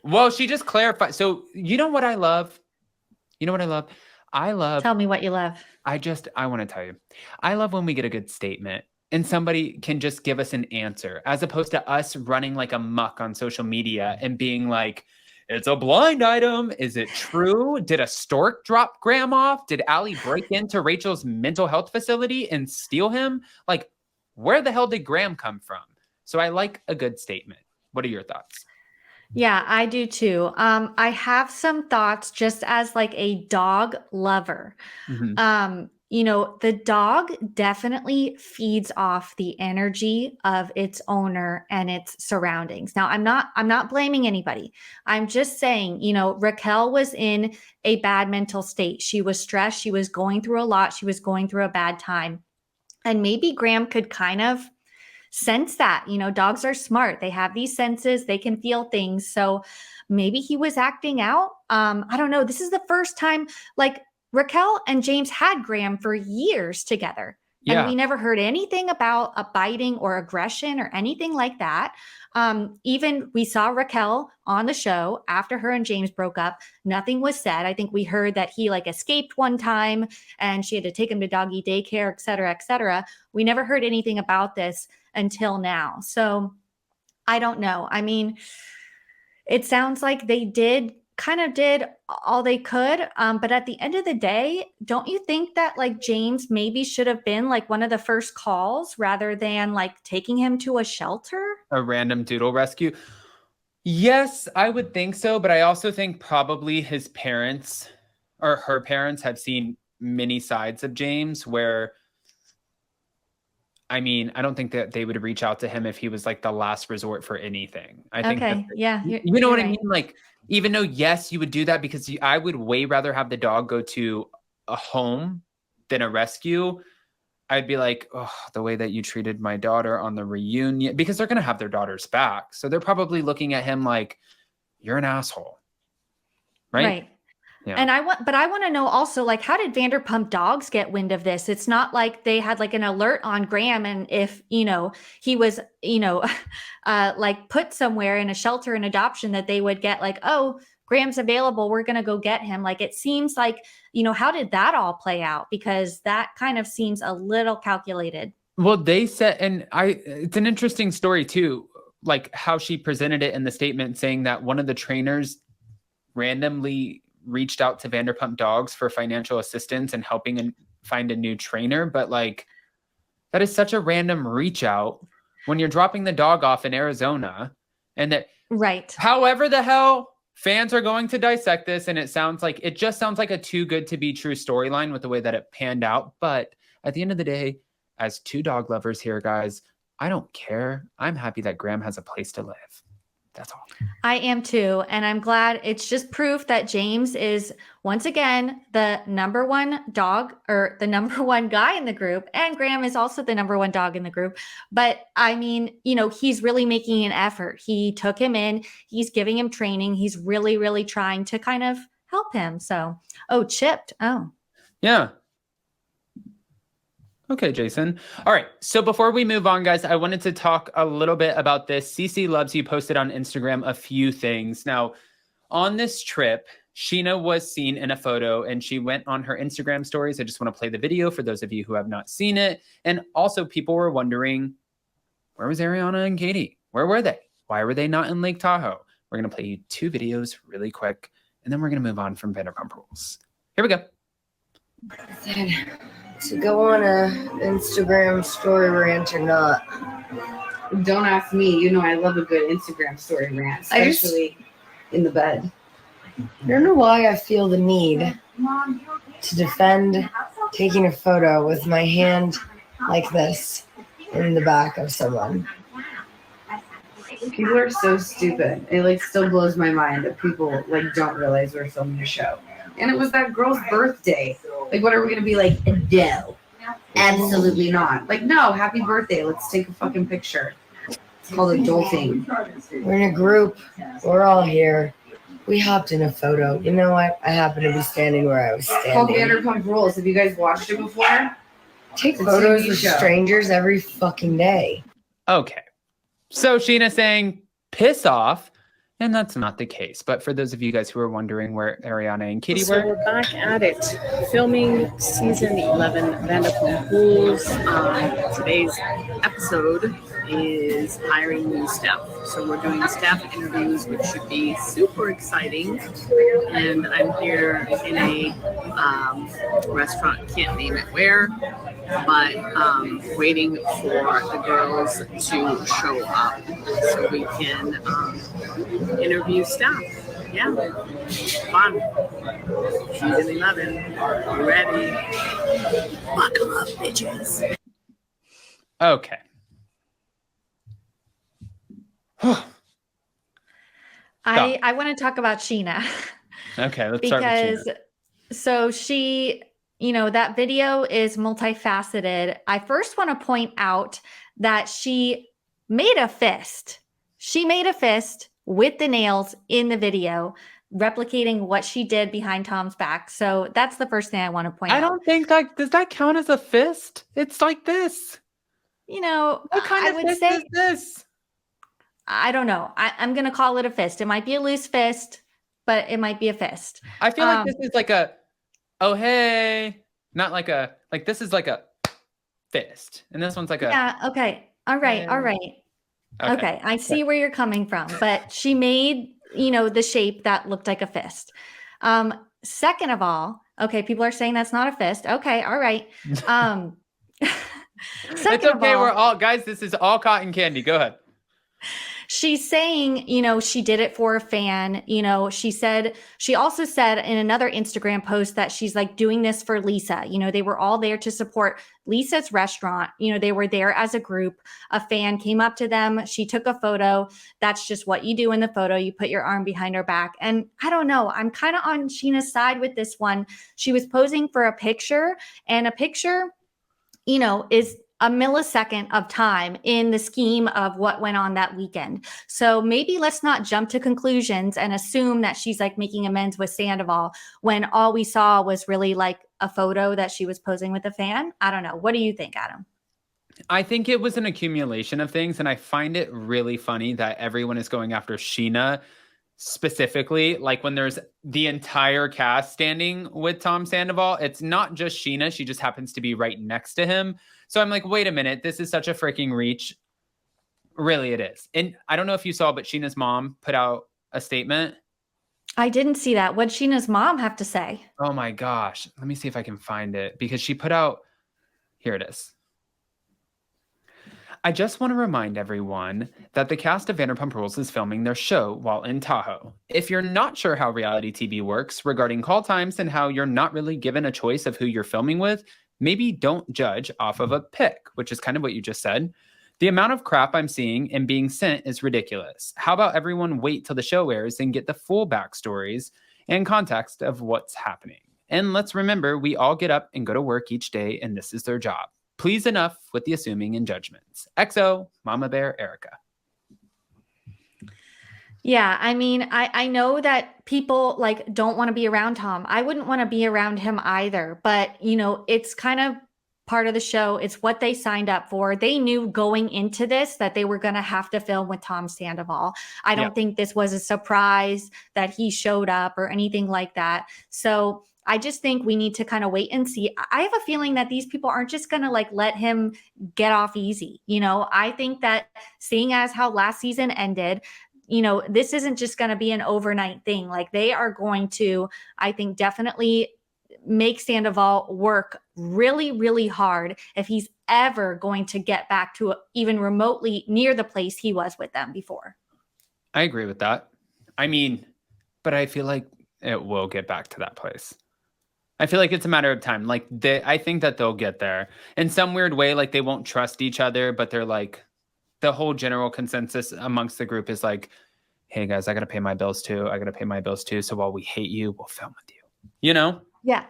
Well, she just clarified. So you know what I love? You know what I love? I love. Tell me what you love. I want to tell you. I love when we get a good statement and somebody can just give us an answer as opposed to us running like a muck on social media and being like, it's a blind item. Is it true? Did a stork drop Graham off? Did Allie break into Rachel's mental health facility and steal him? Like, where the hell did Graham come from? So I like a good statement. What are your thoughts? Yeah, I do too. I have some thoughts just as like a dog lover. The dog definitely feeds off the energy of its owner and its surroundings. Now, I'm not blaming anybody. I'm just saying, Raquel was in a bad mental state. She was stressed. She was going through a lot. She was going through a bad time. And maybe Graham could kind of sense that. Dogs are smart. They have these senses. They can feel things. So maybe he was acting out. I don't know. This is the first time like Raquel and James had Graham for years together. Yeah. And we never heard anything about a biting or aggression or anything like that. Even we saw Raquel on the show after her and James broke up. Nothing was said. I think we heard that he like escaped one time and she had to take him to doggy daycare, et cetera, et cetera. We never heard anything about this until now. So I don't know. I mean, it sounds like they did all they could. But at the end of the day, don't you think that like James maybe should have been like one of the first calls rather than like taking him to a shelter? A random doodle rescue? Yes, I would think so. But I also think probably his parents or her parents have seen many sides of James where, I mean, I don't think that they would reach out to him if he was like the last resort for anything. I think you know what I mean? Like, even though, yes, you would do that because I would way rather have the dog go to a home than a rescue. I'd be like, oh, the way that you treated my daughter on the reunion, because they're going to have their daughters back. So they're probably looking at him like, you're an asshole. Right. Yeah. And I want to know also, like, how did Vanderpump Dogs get wind of this? It's not like they had like an alert on Graham. And if, he was, like put somewhere in a shelter in adoption that they would get like, oh, Graham's available. We're going to go get him. Like, it seems like, how did that all play out? Because that kind of seems a little calculated. Well, they said, and it's an interesting story too, like how she presented it in the statement saying that one of the trainers randomly reached out to Vanderpump Dogs for financial assistance and helping find a new trainer. But like, that is such a random reach out when you're dropping the dog off in Arizona and that, right. However the hell fans are going to dissect this. And it just sounds like a too good to be true storyline with the way that it panned out. But at the end of the day, as two dog lovers here, guys, I don't care. I'm happy that Graham has a place to live. That's all. I am too. And I'm glad it's just proof that James is once again the number one dog or the number one guy in the group. And Graham is also the number one dog in the group. But I mean, he's really making an effort. He took him in, he's giving him training. He's really, really trying to kind of help him. So, chipped. Oh, yeah. Okay, Jason. All right. So before we move on, guys, I wanted to talk a little bit about this. CC Loves You posted on Instagram a few things. Now, on this trip, Scheana was seen in a photo and she went on her Instagram stories. I just want to play the video for those of you who have not seen it. And also people were wondering, where was Ariana and Katie? Where were they? Why were they not in Lake Tahoe? We're going to play you two videos really quick, and then we're going to move on from Vanderpump Rules. Here we go. To go on a Instagram story rant or not. Don't ask me. I love a good Instagram story rant, especially in the bed. I don't know why I feel the need to defend taking a photo with my hand like this in the back of someone. People are so stupid. It still blows my mind that people don't realize we're filming a show. And it was that girl's birthday. What are we going to be like, Adele? Absolutely not. No, happy birthday. Let's take a fucking picture. It's called adulting. We're in a group. We're all here. We hopped in a photo. You know what? I happen to be standing where I was standing. Called Vanderpump Rules. Have you guys watched it before? Take photos with strangers every fucking day. Okay. So Scheana saying, piss off. And that's not the case. But for those of you guys who are wondering where Ariana and Katie So were, we're back at it, filming season 11 Vanderpump Rules. Today's episode is hiring new staff. So we're doing staff interviews, which should be super exciting. And I'm here in a restaurant, can't name it where, but waiting for the girls to show up so we can interview staff. Yeah, fun. Season 11, ready. Buckle up, bitches. okay. I want to talk about Scheana. Okay, let's start with Scheana. Because so she, that video is multifaceted. I first want to point out that she made a fist. She made a fist with the nails in the video, replicating what she did behind Tom's back. So that's the first thing I want to point out. I don't think does that count as a fist? It's like this. What kind of fist is this? I don't know. I'm going to call it a fist. It might be a loose fist, but it might be a fist. I feel like this is like a, oh, hey, not like a, like this is like a fist. And this one's like a. Yeah. Okay. All right. All right. Okay. I see where you're coming from, but she made, the shape that looked like a fist. Second of all, okay, people are saying that's not a fist. Okay. All right. Second It's okay. of all, We're all, guys, this is all cotton candy. Go ahead. she's saying, she did it for a fan. She also said in another Instagram post that she's like doing this for Lisa. They were all there to support Lisa's restaurant. They were there as a group. A fan came up to them. She took a photo. That's just what you do in the photo. You put your arm behind her back. And I don't know. I'm kind of on Scheana's side with this one. She was posing for a picture, and a picture, is a millisecond of time in the scheme of what went on that weekend. So maybe let's not jump to conclusions and assume that she's like making amends with Sandoval when all we saw was really like a photo that she was posing with a fan. I don't know. What do you think, Adam? I think it was an accumulation of things, and I find it really funny that everyone is going after Scheana specifically. Like when there's the entire cast standing with Tom Sandoval, it's not just Scheana. She just happens to be right next to him. So I'm like, wait a minute, this is such a freaking reach. Really, it is. And I don't know if you saw, but Sheena's mom put out a statement. I didn't see that. What'd Sheena's mom have to say? Oh my gosh. Let me see if I can find it, because she put out, here it is. I just want to remind everyone that the cast of Vanderpump Rules is filming their show while in Tahoe. If you're not sure how reality TV works regarding call times and how you're not really given a choice of who you're filming with, maybe don't judge off of a pic, which is kind of what you just said. The amount of crap I'm seeing and being sent is ridiculous. How about everyone wait till the show airs and get the full backstories and context of what's happening? And let's remember, we all get up and go to work each day, and this is their job. Please, enough with the assuming and judgments. XO, Mama Bear, Erica. Yeah, I mean, I know that people like don't want to be around Tom. I wouldn't want to be around him either, but it's kind of part of the show. It's what they signed up for. They knew going into this that they were going to have to film with Tom Sandoval. I don't think this was a surprise that he showed up or anything like that. So I just think we need to kind of wait and see. I have a feeling that these people aren't just going to like let him get off easy. I think that seeing as how last season ended, this isn't just going to be an overnight thing. Like they are going to, I think, definitely make Sandoval work really, really hard if he's ever going to get back to even remotely near the place he was with them before. I agree with that. I mean, but I feel like it will get back to that place. I feel like it's a matter of time. Like I think that they'll get there in some weird way. Like they won't trust each other, but they're like, the whole general consensus amongst the group is like, hey guys, I got to pay my bills too. I got to pay my bills too. So while we hate you, we'll film with you, Yeah.